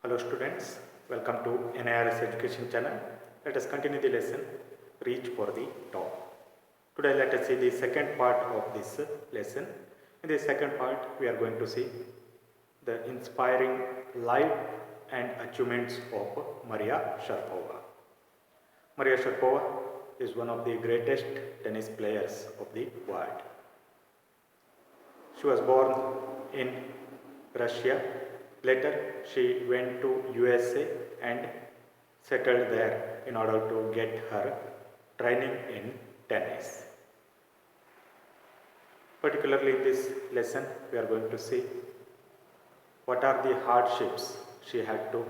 Hello students, welcome to NIRS Education Channel. Let us continue the lesson, Reach for the Top. Today let us see the second part of this lesson. In the second part, we are going to see the inspiring life and achievements of Maria Sharapova. Maria Sharapova is one of the greatest tennis players of the world. She was born in Russia. Later, she went to USA and settled there in order to get her training in tennis. Particularly in this lesson, we are going to see what are the hardships she had to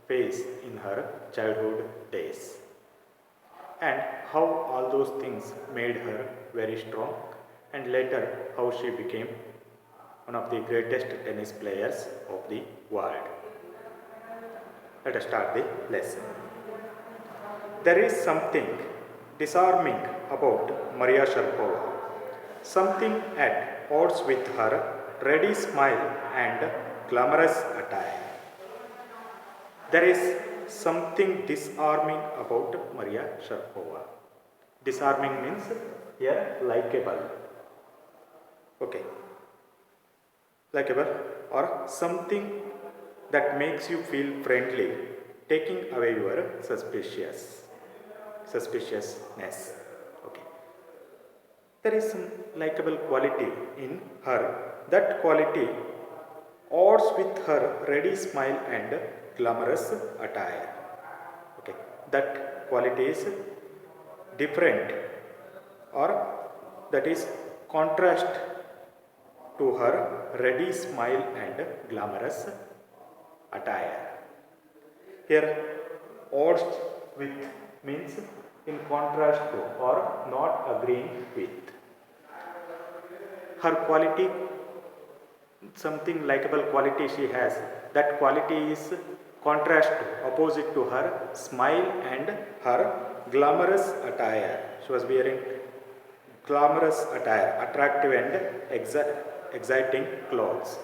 face in her childhood days and how all those things made her very strong, and later how she became one of the greatest tennis players of the world. Let us start the lesson. There is something disarming about Maria Sharapova, something at odds with her ready smile and glamorous attire. There is something disarming about Maria Sharapova. Disarming means here likable. Okay. Likable or something that makes you feel friendly, taking away your suspiciousness. Okay. There is some likable quality in her. That quality odds with her ready smile and glamorous attire. Okay. That quality is different or that is contrast to her ready smile and glamorous attire. Here, odds with means in contrast to or not agreeing with. Her quality, something likable quality she has, that quality is contrast to, opposite to her smile and her glamorous attire. She was wearing glamorous attire, attractive and exciting clothes.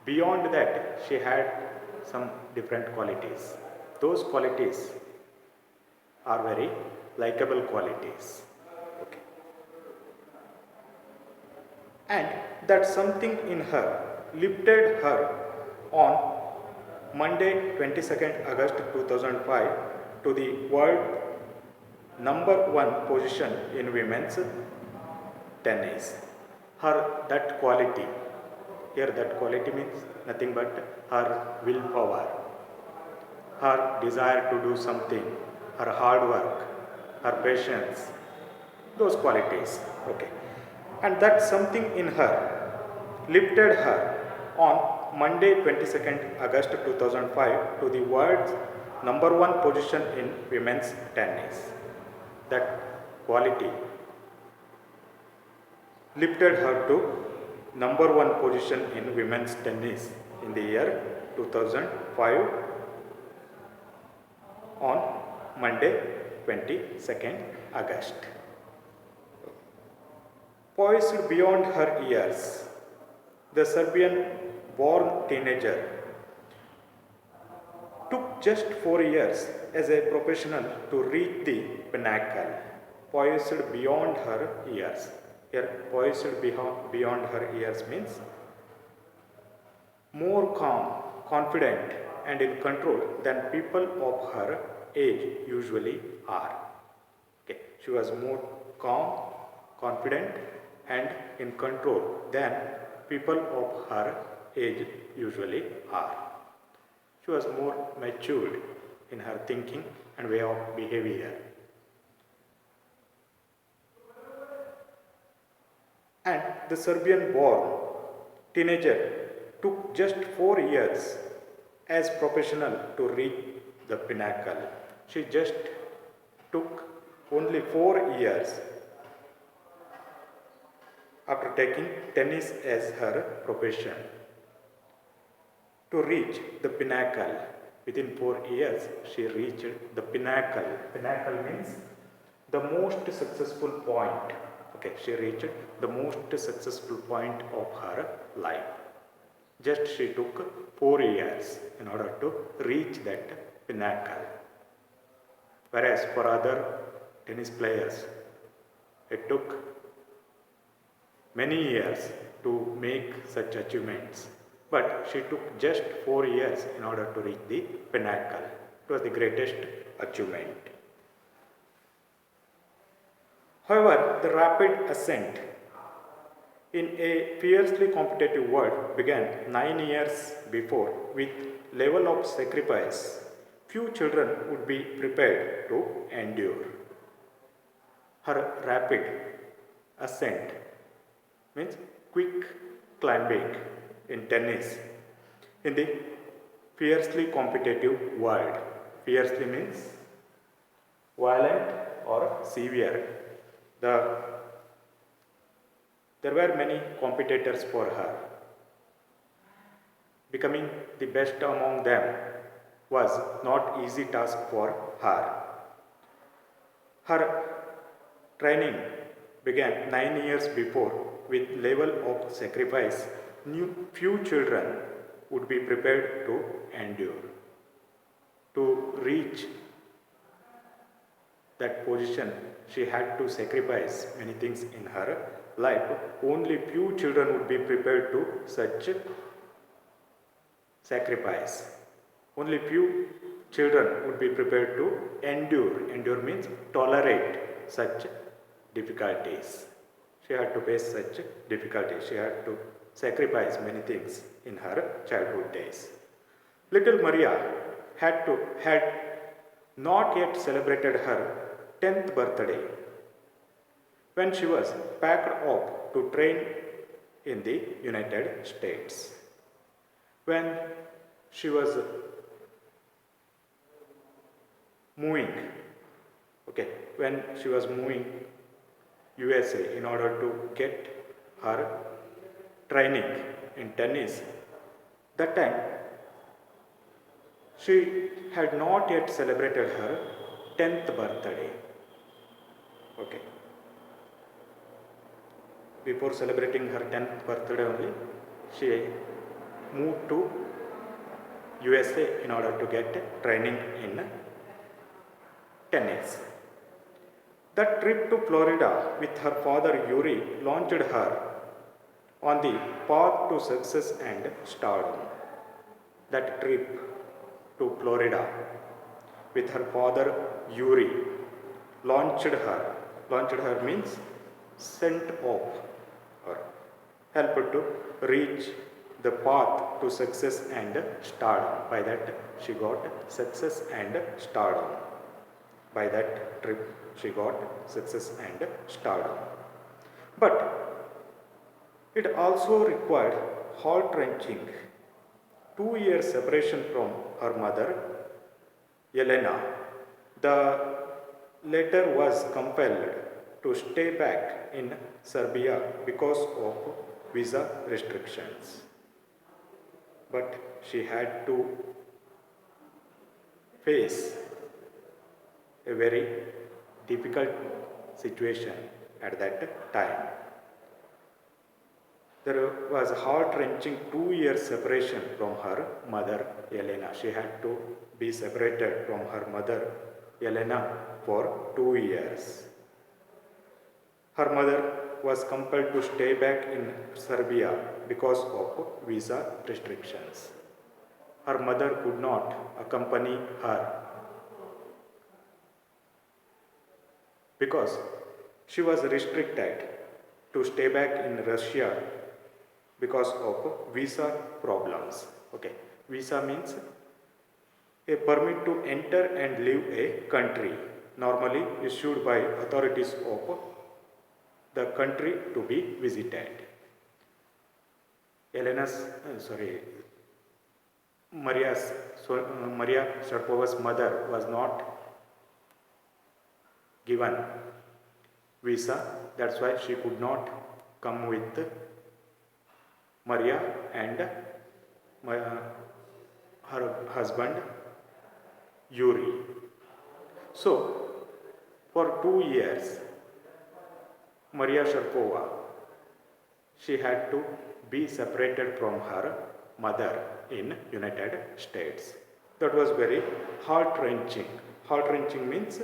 Beyond that, she had some different qualities. Those qualities are very likable qualities. Okay. And that something in her lifted her on Monday 22nd August 2005 to the world #1 position in women's tennis. That quality, here that quality means nothing but her willpower, her desire to do something, her hard work, her patience, those qualities. Okay. And that something in her lifted her on Monday 22nd August 2005 to the world's #1 position in women's tennis. That quality lifted her to #1 position in women's tennis in the year 2005 on Monday 22nd August. Poised beyond her years, the Serbian-born teenager took just 4 years as a professional to reach the pinnacle. Poised beyond her years. Here, poised beyond her years means more calm, confident, and in control than people of her age usually are. Okay. She was more calm, confident, and in control than people of her age usually are. She was more matured in her thinking and way of behavior. And the Serbian-born teenager took just 4 years as professional to reach the pinnacle. She just took only 4 years after taking tennis as her profession to reach the pinnacle. Within 4 years, she reached the pinnacle. Pinnacle means the most successful point. Okay, she reached the most successful point of her life. Just she took 4 years in order to reach that pinnacle. Whereas for other tennis players, it took many years to make such achievements. But she took just 4 years in order to reach the pinnacle. It was the greatest achievement. However, the rapid ascent in a fiercely competitive world began 9 years before with level of sacrifice few children would be prepared to endure. Her rapid ascent means quick climbing in tennis in the fiercely competitive world. Fiercely means violent or severe. There were many competitors for her. Becoming the best among them was not easy task for her. Her training began 9 years before with level of sacrifice few children would be prepared to endure. To reach that position, she had to sacrifice many things in her life. Only few children would be prepared to such sacrifice. Only few children would be prepared to endure. Endure means tolerate such difficulties. She had to face such difficulties. She had to sacrifice many things in her childhood days. Little Maria had not yet celebrated her 10th birthday when she was packed up to train in the United States. When she was moving USA in order to get her training in tennis, that time she had not yet celebrated her 10th birthday. Before celebrating her 10th birthday only, she moved to USA in order to get training in tennis. That trip to Florida with her father Yuri launched her on the path to success and stardom. That trip to Florida with her father Yuri launched her. Launched her means sent off or helped to reach the path to success and stardom. By that she got success and stardom. By that trip she got success and stardom. But it also required heart-wrenching 2 year separation from her mother, Elena. The latter was compelled to stay back in Serbia because of visa restrictions. But she had to face a very difficult situation at that time. There was a heart-wrenching 2 year separation from her mother, Elena. She had to be separated from her mother, Elena, for 2 years. Her mother was compelled to stay back in Serbia because of visa restrictions. Her mother could not accompany her because she was restricted to stay back in Russia because of visa problems. Visa means a permit to enter and leave a country, normally issued by authorities of the country to be visited. Maria Sharapova's mother was not given visa. That's why she could not come with Maria and her husband Yuri. So, for 2 years, Maria Sharapova, she had to be separated from her mother in United States. That was very heart-wrenching. Heart-wrenching means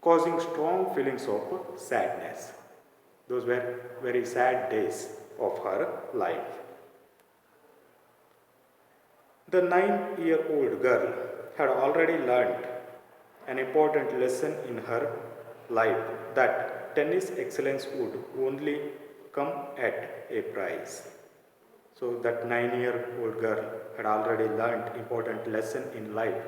causing strong feelings of sadness. Those were very sad days of her life. The 9-year-old girl had already learned an important lesson in her life, that tennis excellence would only come at a price. So that 9-year-old girl had already learned important lesson in life,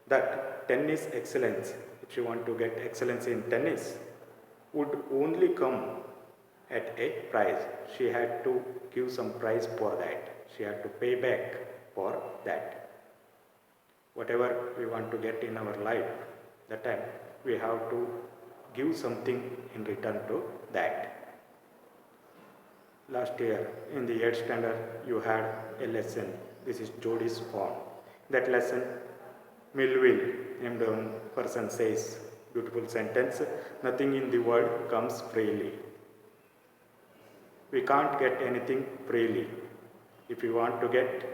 that tennis excellence, if she want to get excellence in tennis, would only come at a price. She had to give some price for that. She had to pay back for that. Whatever we want to get in our life, that time we have to give something in return to that. Last year in the 8th standard you had a lesson. This is Jody's form. That lesson, Melville, named one person, says, beautiful sentence, nothing in the world comes freely. We can't get anything freely. If we want to get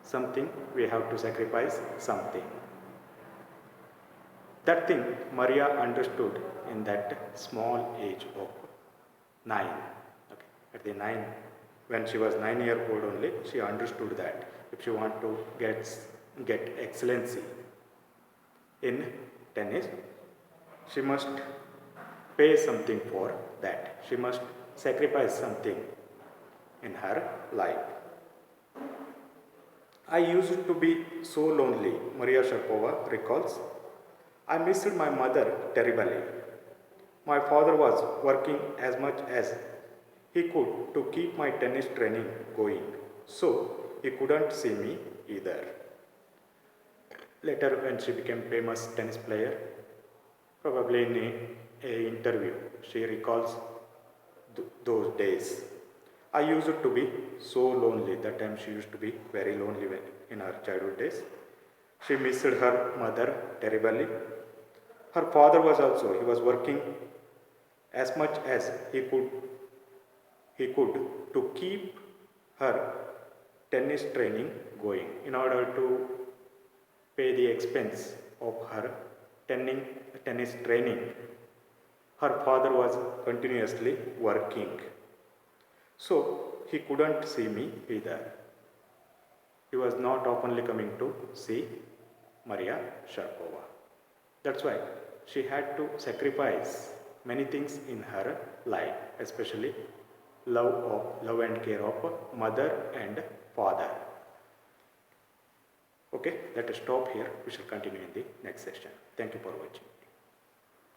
something, we have to sacrifice something. That thing Maria understood in that small age of 9. Okay. At the 9, when she was 9-year-old only, she understood that if she want to get excellency in tennis, she must pay something for that. She must sacrifice something in her life. I used to be so lonely, Maria Sharapova recalls. I missed my mother terribly. My father was working as much as he could to keep my tennis training going, so he couldn't see me either. Later, when she became famous tennis player, probably in a interview, she recalls those days. I used to be so lonely. That time she used to be very lonely in her childhood days. She missed her mother terribly. Her father was also, he was working as much as he could to keep her tennis training going in order to pay the expense of her tennis training. Her father was continuously working, so he couldn't see me either. He was not openly coming to see Maria Sharapova. That's why she had to sacrifice many things in her life, especially love and care of mother and father. Okay, let us stop here. We shall continue in the next session. Thank you for watching.